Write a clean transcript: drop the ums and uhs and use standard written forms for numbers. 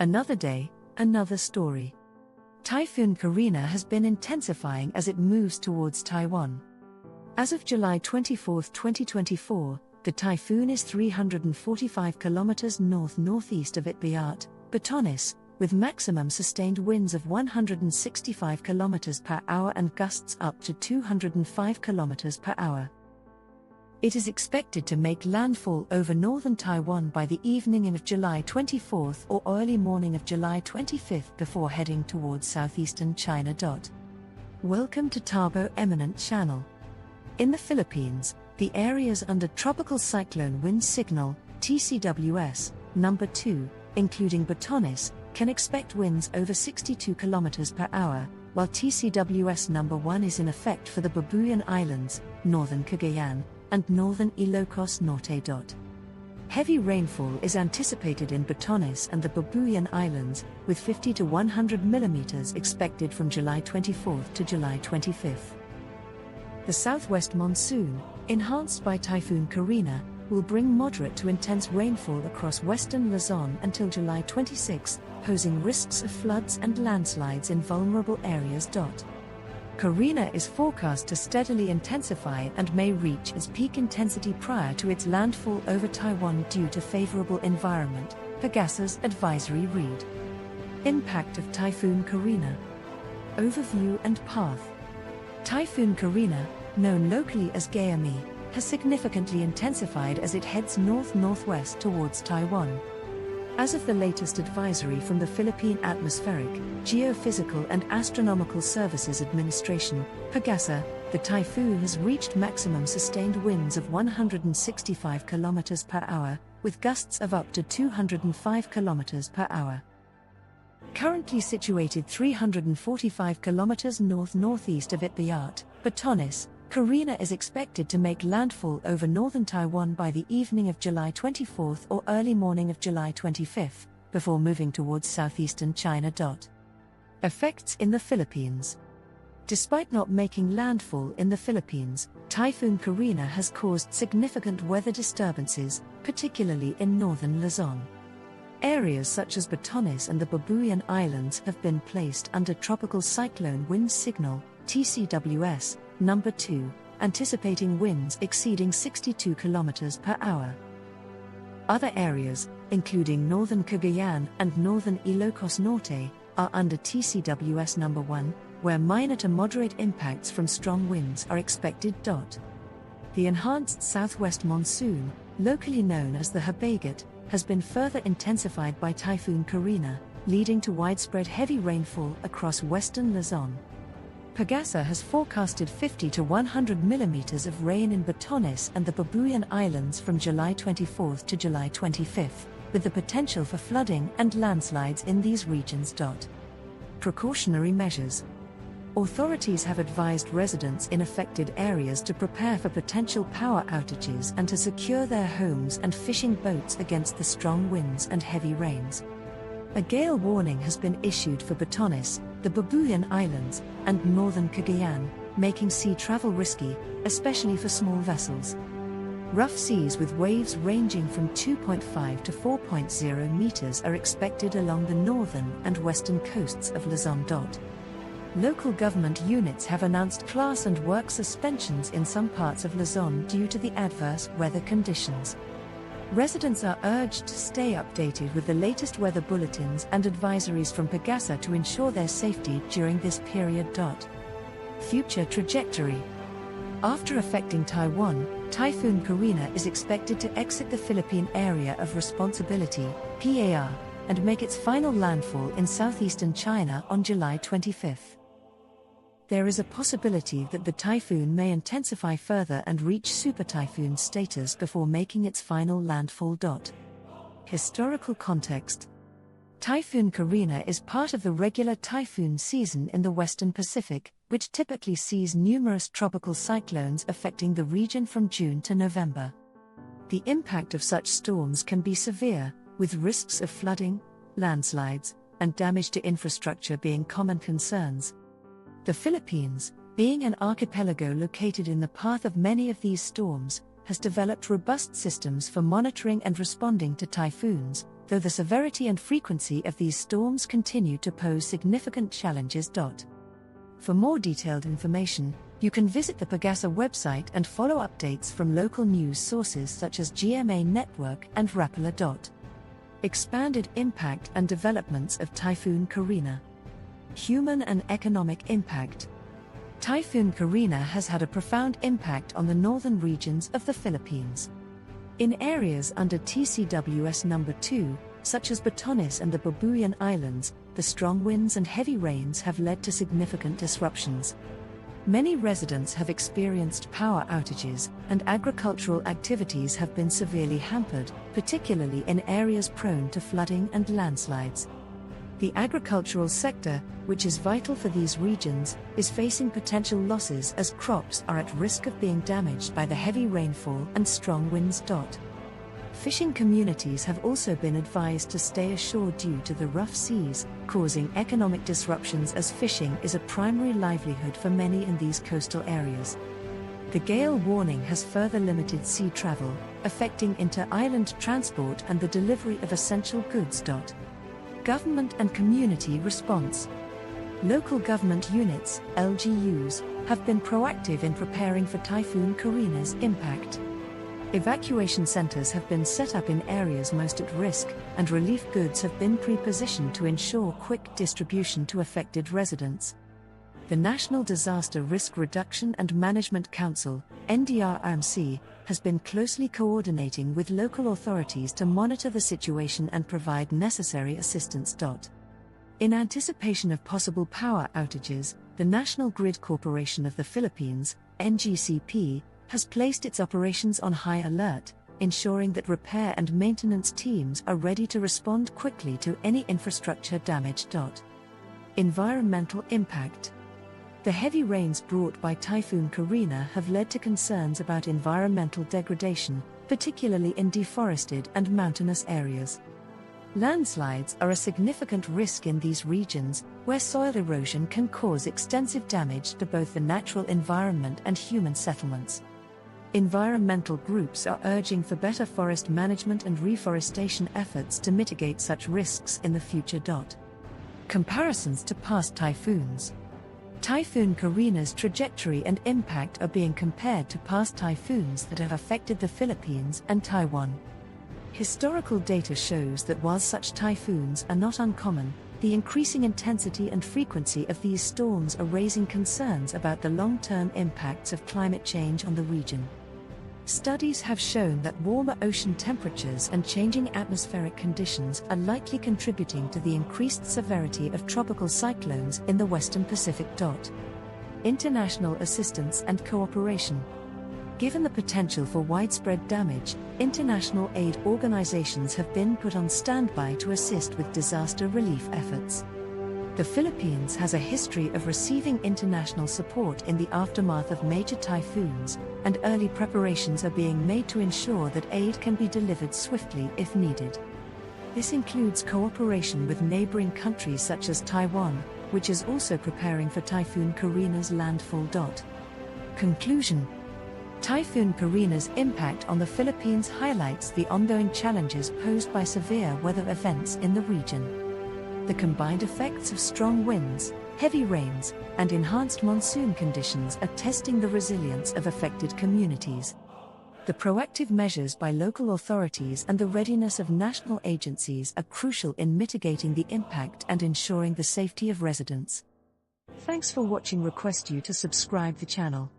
Another day, another story. Typhoon Carina has been intensifying as it moves towards Taiwan. As of July 24, 2024, the typhoon is 345 kilometers north-northeast of Itbayat, Batanes, with maximum sustained winds of 165 kilometers per hour and gusts up to 205 kilometers per hour. It is expected to make landfall over northern Taiwan by the evening of July 24 or early morning of July 25 before heading towards southeastern China. Welcome to Turbo Eminent Channel. In the Philippines, the areas under Tropical Cyclone Wind Signal, TCWS, number 2, including Batanes, can expect winds over 62 km per hour, while TCWS number 1 is in effect for the Babuyan Islands, northern Cagayan, and northern Ilocos Norte. Heavy rainfall is anticipated in Batanes and the Babuyan Islands, with 50 to 100 mm expected from July 24 to July 25. The southwest monsoon, enhanced by Typhoon Carina, will bring moderate to intense rainfall across western Luzon until July 26, posing risks of floods and landslides in vulnerable areas. Carina is forecast to steadily intensify and may reach its peak intensity prior to its landfall over Taiwan due to favorable environment, Pagasa's advisory read. Impact of Typhoon Carina. Overview and path. Typhoon Carina, known locally as Gayami, has significantly intensified as it heads north-northwest towards Taiwan. As of the latest advisory from the Philippine Atmospheric, Geophysical and Astronomical Services Administration, Pagasa, the typhoon has reached maximum sustained winds of 165 km per hour, with gusts of up to 205 km per hour. Currently situated 345 km north-northeast of Itbayat, Batanes, Carina is expected to make landfall over northern Taiwan by the evening of July 24 or early morning of July 25, before moving towards southeastern China. Effects in the Philippines. Despite not making landfall in the Philippines, Typhoon Carina has caused significant weather disturbances, particularly in northern Luzon. Areas such as Batanes and the Babuyan Islands have been placed under Tropical Cyclone Wind Signal, TCWS, number 2, anticipating winds exceeding 62 km per hour. Other areas, including northern Cagayan and northern Ilocos Norte, are under TCWS number 1, where minor to moderate impacts from strong winds are expected. The enhanced southwest monsoon, locally known as the Itbayat, has been further intensified by Typhoon Carina, leading to widespread heavy rainfall across western Luzon. Pagasa has forecasted 50 to 100 mm of rain in Batanes and the Babuyan Islands from July 24 to July 25, with the potential for flooding and landslides in these regions. Precautionary measures. Authorities have advised residents in affected areas to prepare for potential power outages and to secure their homes and fishing boats against the strong winds and heavy rains. A gale warning has been issued for Batanes, the Babuyan Islands, and northern Cagayan, making sea travel risky, especially for small vessels. Rough seas with waves ranging from 2.5 to 4.0 meters are expected along the northern and western coasts of Luzon. Local government units have announced class and work suspensions in some parts of Luzon due to the adverse weather conditions. Residents are urged to stay updated with the latest weather bulletins and advisories from Pagasa to ensure their safety during this period. Future trajectory. After affecting Taiwan, Typhoon Carina is expected to exit the Philippine Area of Responsibility, PAR, and make its final landfall in southeastern China on July 25. There is a possibility that the typhoon may intensify further and reach super typhoon status before making its final landfall. Historical context. Typhoon Carina is part of the regular typhoon season in the Western Pacific, which typically sees numerous tropical cyclones affecting the region from June to November. The impact of such storms can be severe, with risks of flooding, landslides, and damage to infrastructure being common concerns. The Philippines, being an archipelago located in the path of many of these storms, has developed robust systems for monitoring and responding to typhoons, though the severity and frequency of these storms continue to pose significant challenges. For more detailed information, you can visit the Pagasa website and follow updates from local news sources such as GMA Network and Rappler. Expanded impact and developments of Typhoon Carina. Human and economic impact. Typhoon Carina has had a profound impact on the northern regions of the Philippines. In areas under TCWS number 2, such as Batanes and the Babuyan Islands, the strong winds and heavy rains have led to significant disruptions. Many residents have experienced power outages, and agricultural activities have been severely hampered, particularly in areas prone to flooding and landslides. The agricultural sector, which is vital for these regions, is facing potential losses as crops are at risk of being damaged by the heavy rainfall and strong winds. Fishing communities have also been advised to stay ashore due to the rough seas, causing economic disruptions as fishing is a primary livelihood for many in these coastal areas. The gale warning has further limited sea travel, affecting inter-island transport and the delivery of essential goods. Government and community response. Local government units, LGUs, have been proactive in preparing for Typhoon Carina's impact. Evacuation centers have been set up in areas most at risk, and relief goods have been pre-positioned to ensure quick distribution to affected residents. The National Disaster Risk Reduction and Management Council, NDRMC, has been closely coordinating with local authorities to monitor the situation and provide necessary assistance. In anticipation of possible power outages, the National Grid Corporation of the Philippines, NGCP, has placed its operations on high alert, ensuring that repair and maintenance teams are ready to respond quickly to any infrastructure damage. Environmental impact. The heavy rains brought by Typhoon Carina have led to concerns about environmental degradation, particularly in deforested and mountainous areas. Landslides are a significant risk in these regions, where soil erosion can cause extensive damage to both the natural environment and human settlements. Environmental groups are urging for better forest management and reforestation efforts to mitigate such risks in the future. Comparisons to past typhoons. Typhoon Carina's trajectory and impact are being compared to past typhoons that have affected the Philippines and Taiwan. Historical data shows that while such typhoons are not uncommon, the increasing intensity and frequency of these storms are raising concerns about the long-term impacts of climate change on the region. Studies have shown that warmer ocean temperatures and changing atmospheric conditions are likely contributing to the increased severity of tropical cyclones in the Western Pacific. International assistance and cooperation. Given the potential for widespread damage, international aid organizations have been put on standby to assist with disaster relief efforts. The Philippines has a history of receiving international support in the aftermath of major typhoons, and early preparations are being made to ensure that aid can be delivered swiftly if needed. This includes cooperation with neighboring countries such as Taiwan, which is also preparing for Typhoon Carina's landfall. Conclusion. Typhoon Carina's impact on the Philippines highlights the ongoing challenges posed by severe weather events in the region. The combined effects of strong winds, heavy rains, and enhanced monsoon conditions are testing the resilience of affected communities. The proactive measures by local authorities and the readiness of national agencies are crucial in mitigating the impact and ensuring the safety of residents. Thanks for watching. Request you to subscribe the channel.